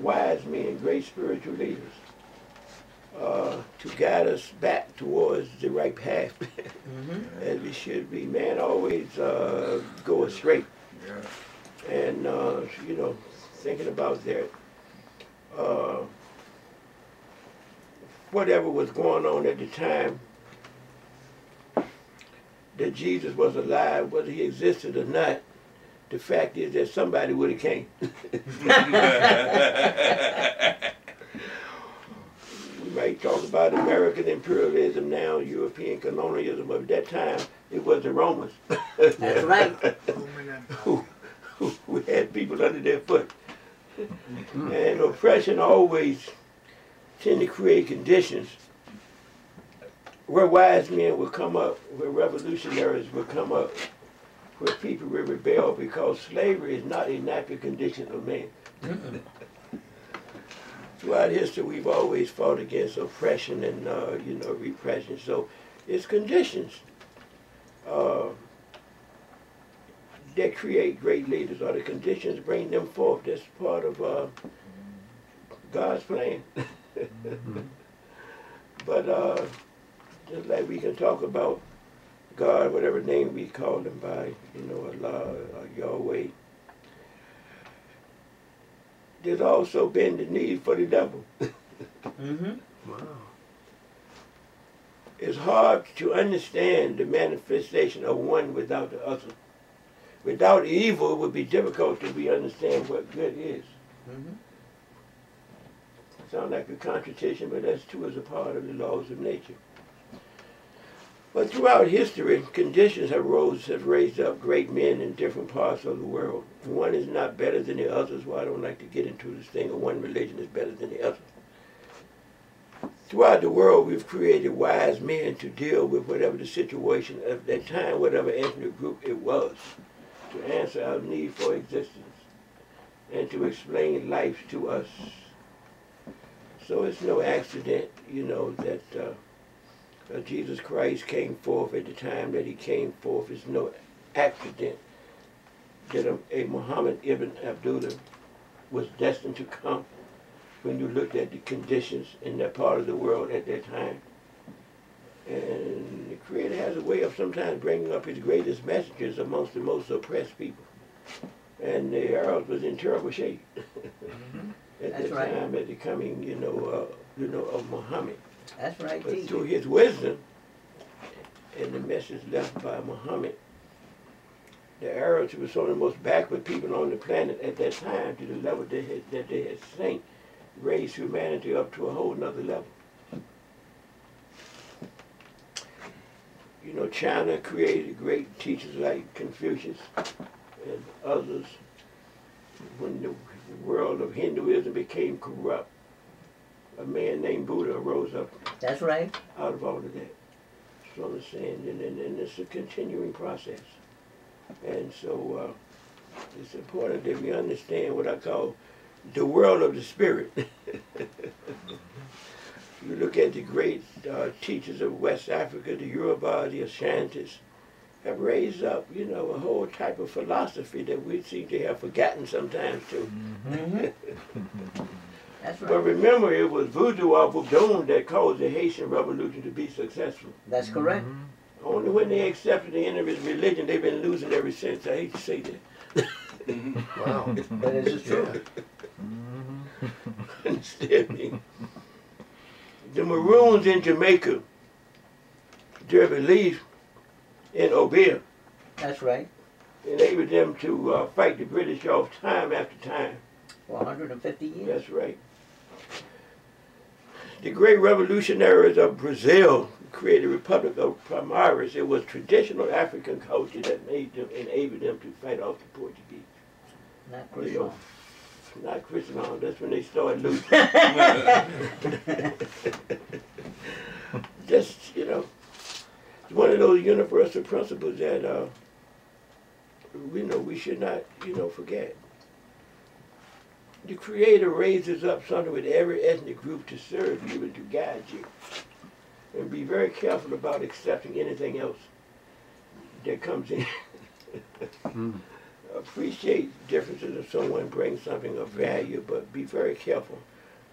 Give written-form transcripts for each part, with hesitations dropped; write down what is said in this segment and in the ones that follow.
wise men, great spiritual leaders, to guide us back towards the right path, as we should be. Man always go astray. Yeah. And, you know, thinking about that, whatever was going on at the time that Jesus was alive, whether he existed or not, the fact is that somebody would have came. We might talk about American imperialism now, European colonialism, but at that time it was the Romans. That's right. who had people under their foot. And oppression always tend to create conditions where wise men will come up, where revolutionaries will come up, where people will rebel, because slavery is not a natural condition of man. Throughout history, we've always fought against oppression and, you know, repression. So it's conditions that create great leaders, or the conditions bring them forth. That's part of God's plan. But just like we can talk about God, whatever name we call him by, you know, Allah or Yahweh, there's also been the need for the devil. Wow. It's hard to understand the manifestation of one without the other. Without evil, it would be difficult to understand what good is. Sounds like a contradiction, but that's too as a part of the laws of nature. But throughout history, conditions have raised up great men in different parts of the world. One is not better than the others. Well, I don't like to get into this thing of one religion is better than the other. Throughout the world, we've created wise men to deal with whatever the situation of that time, whatever ethnic group it was, to answer our need for existence and to explain life to us. So it's no accident, you know, that Jesus Christ came forth at the time that he came forth. It's no accident that a Muhammad ibn Abdullah was destined to come when you looked at the conditions in that part of the world at that time. And the Creator has a way of sometimes bringing up his greatest messages amongst the most oppressed people. And the Arabs was in terrible shape at that time, at the coming, you know, of Muhammad. That's right. But through his wisdom and the message left by Muhammad, the Arabs were some of the most backward people on the planet at that time, to the level that they had sank, raised humanity up to a whole nother level. You know, China created great teachers like Confucius and others. When the world of Hinduism became corrupt, a man named Buddha arose up. That's right. Out of all of that. So I'm saying, and it's a continuing process. And so it's important that we understand what I call the world of the spirit. You look at the great teachers of West Africa, the Yoruba, the Ashantis, have raised up, you know, a whole type of philosophy that we seem to have forgotten sometimes too. That's right. But remember, it was voodoo or voodoo that caused the Haitian Revolution to be successful. That's correct. Only when they accepted the end of his religion, they've been losing ever since. I hate to say that. Wow. But it is true. Understand me? The Maroons in Jamaica, their belief in Obeah, that's right, enabled them to fight the British off time after time. For 150 years. That's right. The great revolutionaries of Brazil created the Republic of Palmares. It was traditional African culture that enabled them to fight off the Portuguese. Not Christian. Not Christian, that's when they started losing. Just, you know, it's one of those universal principles that we know we should not, you know, forget. The Creator raises up something with every ethnic group to serve you and to guide you. And be very careful about accepting anything else that comes in. appreciate differences if someone brings something of value, but be very careful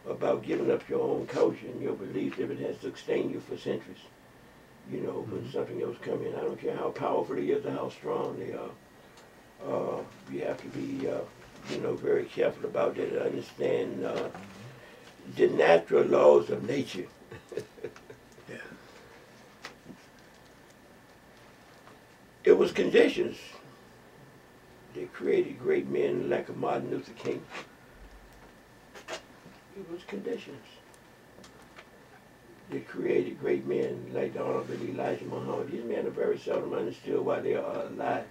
about giving up your own culture and your beliefs if it has sustained you for centuries. You know, when something else comes in, I don't care how powerful it is or how strong they are. You have to be, you know, very careful about that and understand the natural laws of nature. Yeah. It was conditions that created great men like a Martin Luther King. It was conditions that created great men like the Honorable Elijah Muhammad. These men are very seldom understood why they are alive.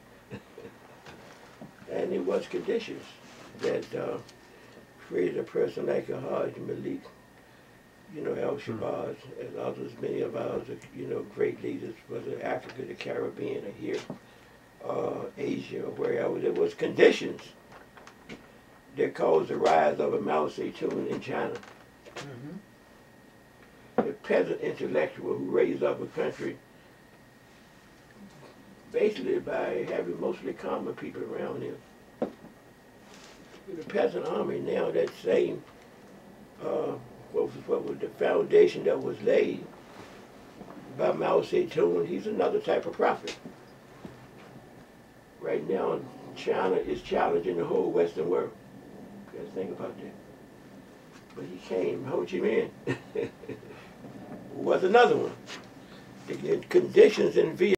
And it was conditions that created a person like Hajj Malik, you know, Al-Shabazz, and others, many of ours, you know, great leaders, whether Africa, the Caribbean, or here, Asia, or wherever. It was conditions that caused the rise of a Mao Zedong in China. A peasant intellectual who raised up a country basically by having mostly common people around him. The peasant army now, that same, what was the foundation that was laid by Mao Zedong, he's another type of prophet. Right now, China is challenging the whole Western world. You gotta think about that. But he came, Ho Chi Minh was another one. The conditions in Vietnam